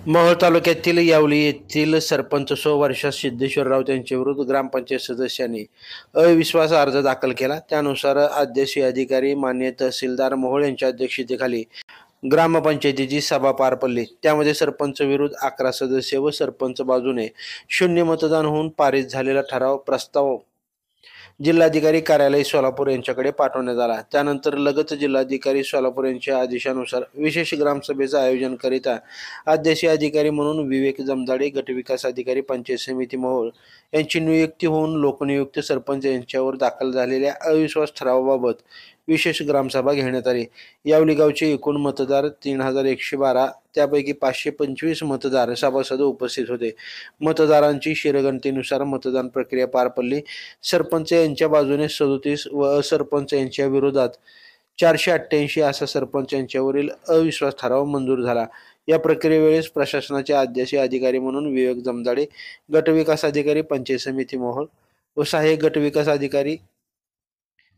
मोहोळ तालुक्यातील यावली येथील सरपंच वर्षा सिद्धेश्वर राऊत यांच्याविरुद्ध ग्रामपंचायत सदस्यांनी अविश्वास अर्ज दाखल केला। त्यानुसार आदेशी अधिकारी मान्य तहसीलदार मोहोळ यांच्या अध्यक्षतेखाली ग्रामपंचायतीची सभा पार पडली। त्यामध्ये सरपंच विरुद्ध 11 सदस्य व सरपंच बाजूने 0 मतदान होऊन पारित झालेला ठराव प्रस्ताव जिल्हाधिकारी कार्यालय सोलापूर यांच्याकडे पाठवण्यात आला। त्यानंतर लगत जिल्हाधिकारी सोलापूर यांच्या आदेशानुसार विशेष ग्रामसभेचं आयोजन करिता आदेशी अधिकारी म्हणून विवेक जमदाडे, गटविकास अधिकारी पंचायत समिती मोहोळ यांची नियुक्ती होऊन लोकनियुक्त सरपंच यांच्यावर दाखल झालेल्या अविश्वास ठरावाबाबत विशेष ग्रामसभा घेण्यात आली। यावली गावचे एकूण मतदार 3112, त्यापैकी 525 मतदार सभासद उपस्थित होते। मतदारांची शिरगणतीनुसार मतदान प्रक्रिया पार पडली। सरपंच यांच्या बाजूने 37 व सरपंच यांच्या विरोधात 488 असा सरपंच यांच्यावरील अविश्वास ठराव मंजूर झाला। या प्रक्रियेवेळेस प्रशासनाचे आदेशी अधिकारी म्हणून विवेक जमदाडे, गटविकास अधिकारी पंचायत समिती मोहोळ व सहाय्यक गटविकास अधिकारी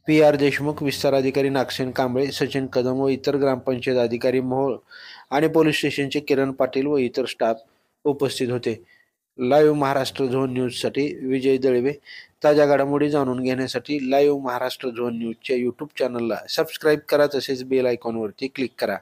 PR देशमुख, विस्तार अधिकारी नागसेन कांबळे, सचिन कदम व इतर ग्रामपंचायत अधिकारी मोहोळ आणि पोलीस स्टेशनचे किरण पाटील व इतर स्टाफ उपस्थित होते। लाईव्ह महाराष्ट्र झोन न्यूजसाठी विजय दळवे। ताज्या घडामोडी जाणून घेण्यासाठी लाईव्ह महाराष्ट्र झोन न्यूजच्या यूट्यूब चॅनलला सबस्क्राईब करा, तसेच बेल आयकॉनवरती क्लिक करा।